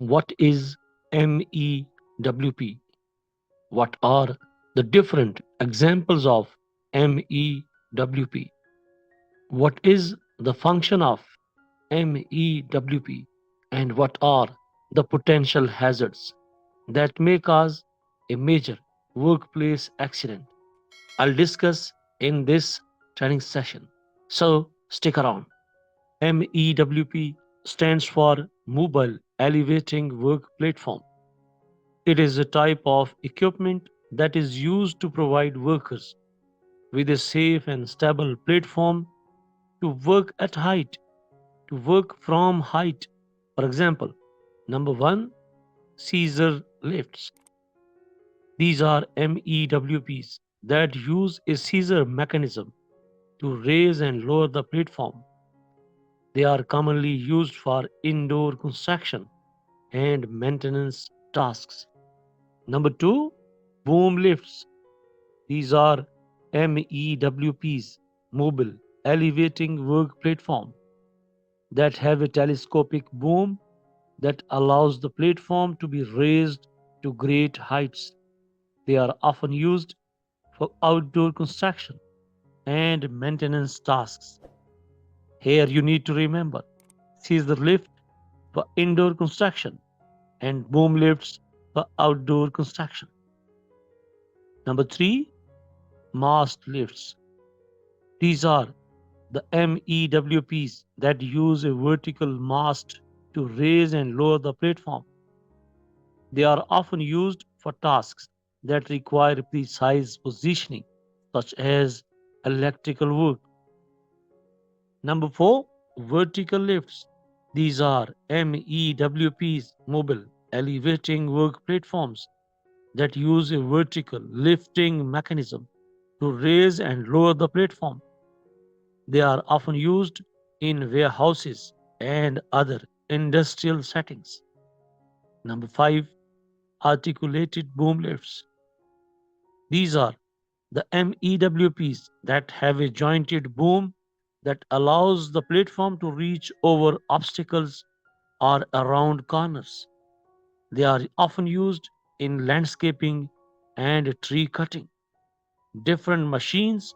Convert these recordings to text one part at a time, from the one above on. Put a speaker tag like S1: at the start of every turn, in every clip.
S1: What is MEWP? What are the different examples of MEWP? What is the function of MEWP? And what are the potential hazards that may cause a major workplace accident? I'll discuss in this training session. So stick around. MEWP stands for Mobile Elevating Work Platform. It is a type of equipment that is used to provide workers with a safe and stable platform to work at height, to work from height. For example, number one, Caesar lifts. These are MEWPs that use a Caesar mechanism to raise and lower the platform. They are commonly used for indoor construction and maintenance tasks. Number two, boom lifts. These are MEWPs, mobile elevating work platform that have a telescopic boom that allows the platform to be raised to great heights. They are often used for outdoor construction and maintenance tasks. Here you need to remember scissor lift for indoor construction and boom lifts for outdoor construction. Number three, mast lifts. These are the MEWPs that use a vertical mast to raise and lower the platform. They are often used for tasks that require precise positioning, such as electrical work. Number four, vertical lifts. These are MEWPs, mobile elevating work platforms that use a vertical lifting mechanism to raise and lower the platform. They are often used in warehouses and other industrial settings. Number five, articulated boom lifts. These are the MEWPs that have a jointed boom that allows the platform to reach over obstacles or around corners. They are often used in landscaping and tree cutting. Different machines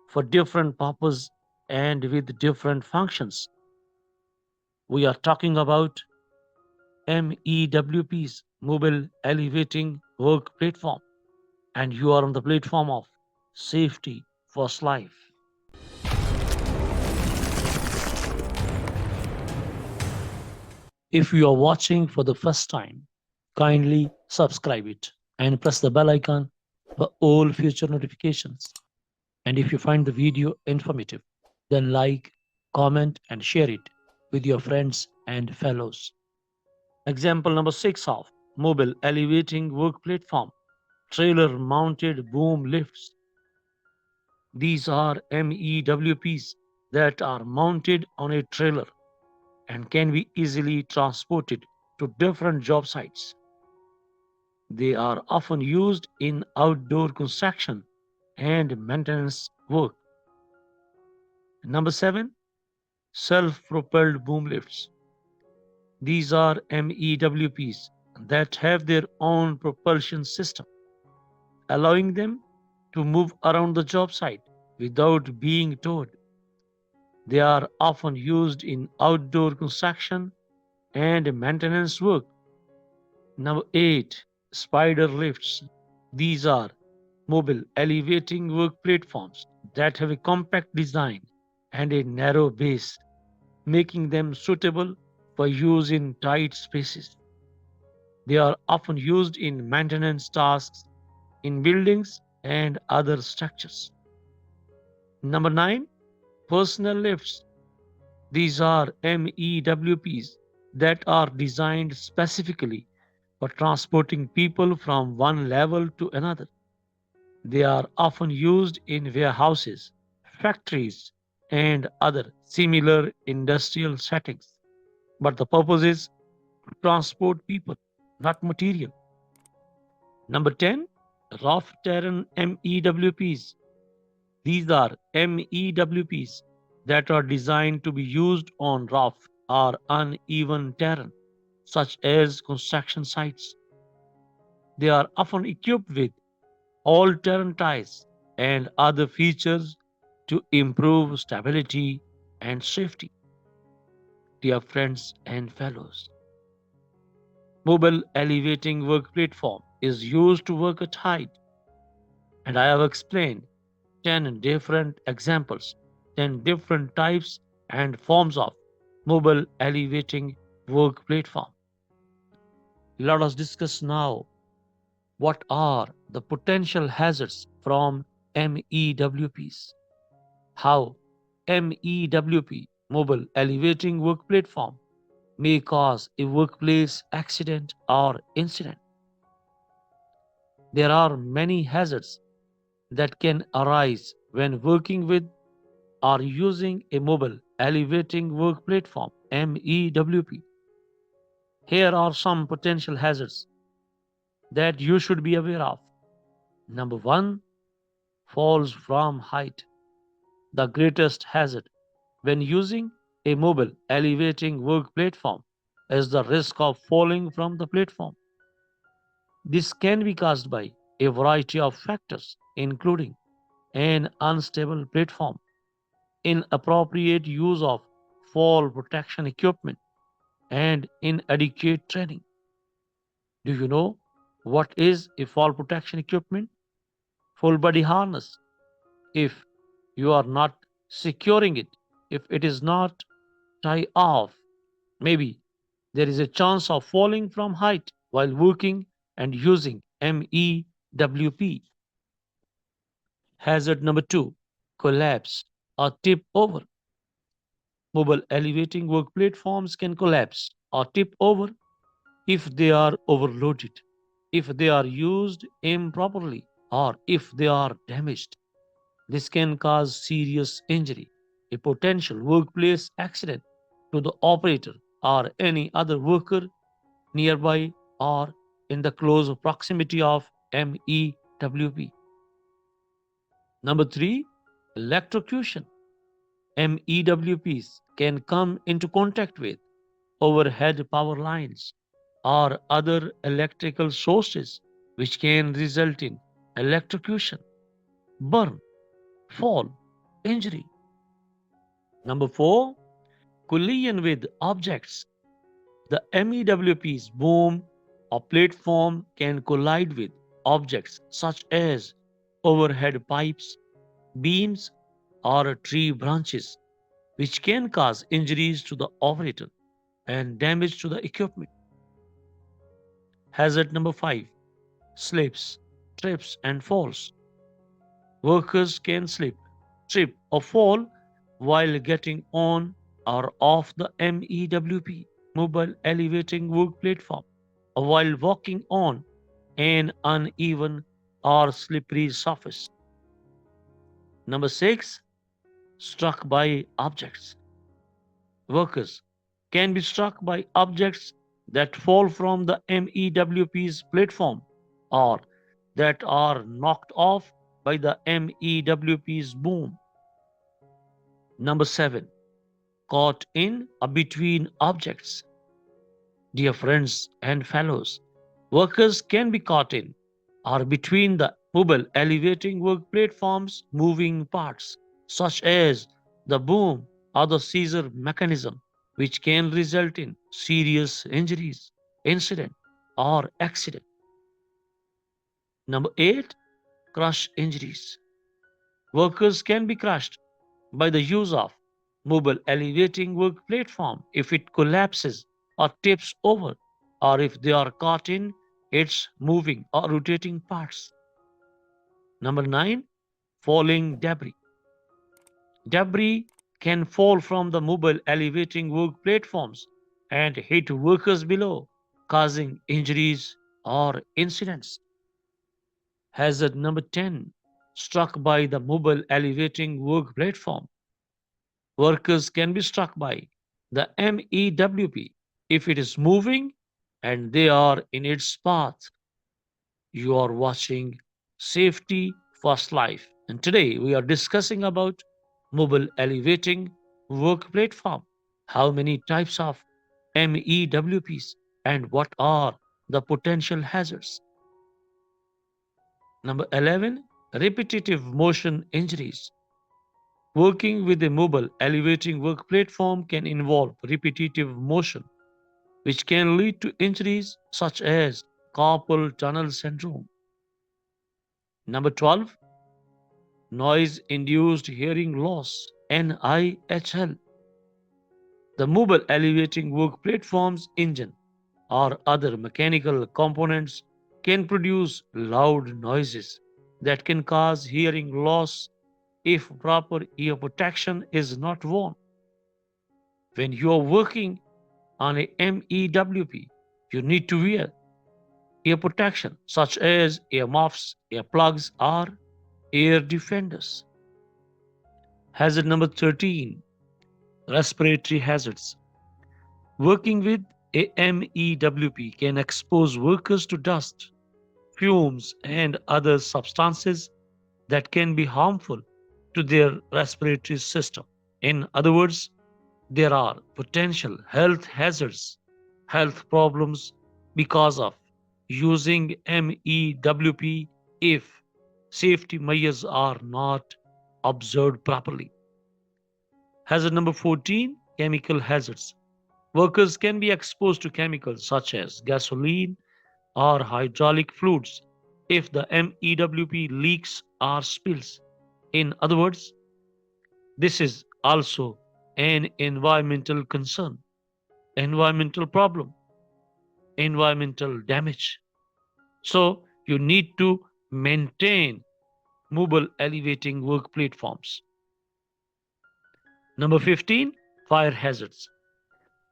S1: for different purposes and with different functions. We are talking about MEWPs, Mobile Elevating Work Platform, and you are on the platform of Safety First Life. If you are watching for the first time, kindly subscribe it and press the bell icon for all future notifications. And if you find the video informative, then like, comment, and share it with your friends and fellows. Example number six of mobile elevating work platform, trailer mounted boom lifts. These are MEWPs that are mounted on a trailer and can be easily transported to different job sites. They are often used in outdoor construction and maintenance work. Number seven, self propelled boom lifts. These are MEWPs that have their own propulsion system, allowing them to move around the job site without being towed. They are often used in outdoor construction and maintenance work. Number eight, spider lifts. These are mobile elevating work platforms that have a compact design and a narrow base, making them suitable for use in tight spaces. They are often used in maintenance tasks in buildings and other structures. Number nine, personal lifts. These are MEWPs that are designed specifically for transporting people from one level to another. They are often used in warehouses, factories, and other similar industrial settings. But the purpose is to transport people, not material. Number 10, rough terrain MEWPs. These are MEWPs that are designed to be used on rough or uneven terrain, such as construction sites. They are often equipped with all-terrain tires and other features to improve stability and safety. Dear friends and fellows, mobile elevating work platform is used to work at height, and I have explained 10 different examples, 10 different types and forms of mobile elevating work platform. Let us discuss now what are the potential hazards from MEWPs, how MEWP, mobile elevating work platform, may cause a workplace accident or incident. There are many hazards that can arise when working with or using a mobile elevating work platform MEWP. Here are some potential hazards that you should be aware of. Number 1, falls from height. The greatest hazard when using a mobile elevating work platform is the risk of falling from the platform. This can be caused by a variety of factors, including an unstable platform, inappropriate use of fall protection equipment, and inadequate training. Do you know what is a fall protection equipment? Full body harness. If you are not securing it, if it is not tie off, maybe there is a chance of falling from height while working and using MEWP. Hazard number 2, collapse or tip over. Mobile elevating work platforms can collapse or tip over if they are overloaded, if they are used improperly, or if they are damaged. This can cause serious injury, a potential workplace accident to the operator or any other worker nearby or in the close proximity of MEWP. Number 3, electrocution. MEWPs can come into contact with overhead power lines or other electrical sources, which can result in electrocution, burn, fall, injury. Number 4, collision with objects. The MEWP's boom or platform can collide with objects such as overhead pipes, beams, or tree branches, which can cause injuries to the operator and damage to the equipment. Hazard number 5, slips, trips, and falls. Workers can slip, trip, or fall while getting on or off the MEWP, mobile elevating work platform, or while walking on an uneven or slippery surface. Number 6, struck by objects. Workers can be struck by objects that fall from the MEWP's platform or that are knocked off by the MEWP's boom. Number 7, caught in or between objects. Dear friends and fellows, workers can be caught in or between the mobile elevating work platforms moving parts, such as the boom or the scissor mechanism, which can result in serious injuries, incident, or accident. Number 8, crush injuries. Workers can be crushed by the use of mobile elevating work platform if it collapses or tips over, or if they are caught in its moving or rotating parts. Number 9, falling debris. Debris can fall from the mobile elevating work platforms and hit workers below, causing injuries or incidents. Hazard number 10, struck by the mobile elevating work platform. Workers can be struck by the MEWP if it is moving and they are in its path. You are watching Safety First Life, and today we are discussing about mobile elevating work platform. How many types of MEWPs and what are the potential hazards. Number 11, repetitive motion injuries. Working with a mobile elevating work platform can involve repetitive motion, which can lead to injuries such as carpal tunnel syndrome. Number 12, noise induced hearing loss, NIHL. The mobile elevating work platform's engine or other mechanical components can produce loud noises that can cause hearing loss if proper ear protection is not worn. When you are working on a MEWP, you need to wear ear protection such as ear muffs, earplugs, or ear defenders. Hazard number 13, respiratory hazards. Working with a MEWP can expose workers to dust, fumes, and other substances that can be harmful to their respiratory system. In other words, there are potential health hazards, health problems because of using MEWP if safety measures are not observed properly. Hazard number 14, chemical hazards. Workers can be exposed to chemicals such as gasoline or hydraulic fluids if the MEWP leaks or spills. In other words, this is also an environmental concern, environmental problem, environmental damage. So you need to maintain mobile elevating work platforms. Number 15, fire hazards.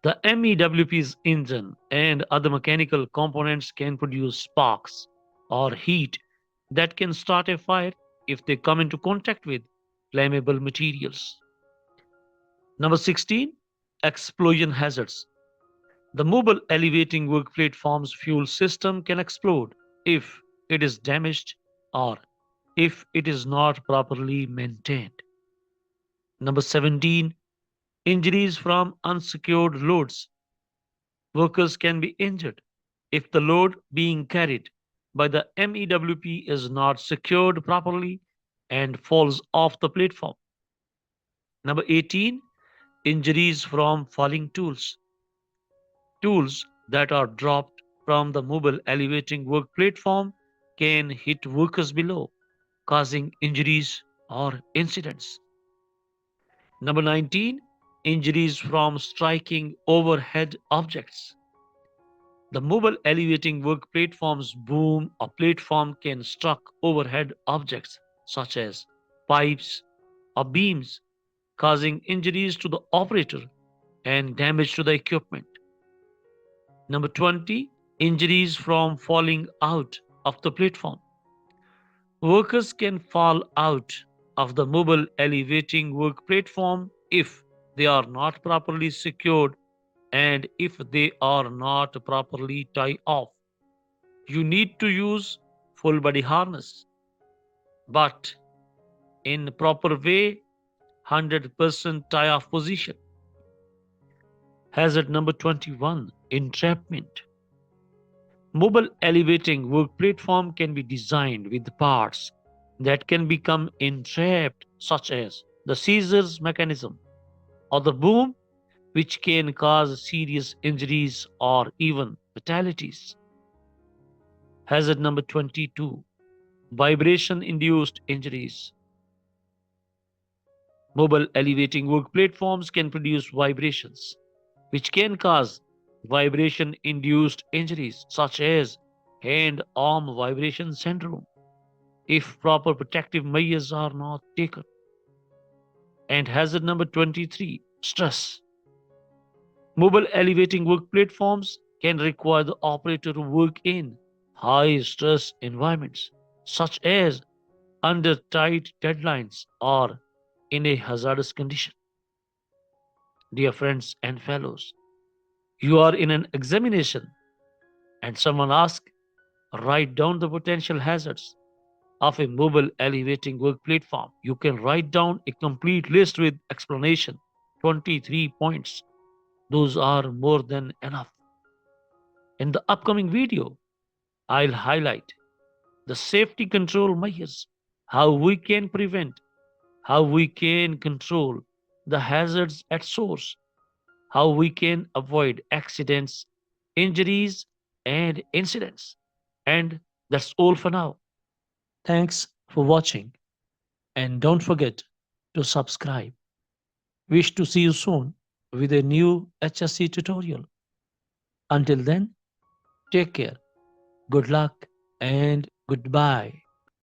S1: The MEWP's engine and other mechanical components can produce sparks or heat that can start a fire if they come into contact with flammable materials. Number 16, explosion hazards. The mobile elevating work platform's fuel system can explode if it is damaged or if it is not properly maintained. Number 17, injuries from unsecured loads. Workers can be injured if the load being carried by the MEWP is not secured properly and falls off the platform. Number 18, injuries from falling tools. Tools that are dropped from the mobile elevating work platform can hit workers below, causing injuries or incidents. Number 19, injuries from striking overhead objects. The mobile elevating work platform's boom or platform can struck overhead objects such as pipes or beams, causing injuries to the operator and damage to the equipment. Number 20, injuries from falling out of the platform. Workers can fall out of the mobile elevating work platform if they are not properly secured and if they are not properly tied off. You need to use full body harness, but in proper way, 100% tie off position. Hazard number 21, entrapment. Mobile elevating work platform can be designed with parts that can become entrapped, such as the scissors mechanism or the boom, which can cause serious injuries or even fatalities. Hazard number 22, vibration induced injuries. Mobile elevating work platforms can produce vibrations, which can cause vibration induced injuries such as hand arm vibration syndrome if proper protective measures are not taken. And hazard number 23, stress. Mobile elevating work platforms can require the operator to work in high stress environments, such as under tight deadlines or in a hazardous condition. Dear friends and fellows, you are in an examination and someone asks, write down the potential hazards of a mobile elevating work platform. You can write down a complete list with explanation, 23 points. Those are more than enough. In the upcoming video, I'll highlight the safety control measures, how we can prevent, how we can control the hazards at source, how we can avoid accidents, injuries, and incidents. And that's all for now. Thanks for watching, and don't forget to subscribe. Wish to see you soon with a new HSC tutorial. Until then, take care, good luck, and goodbye.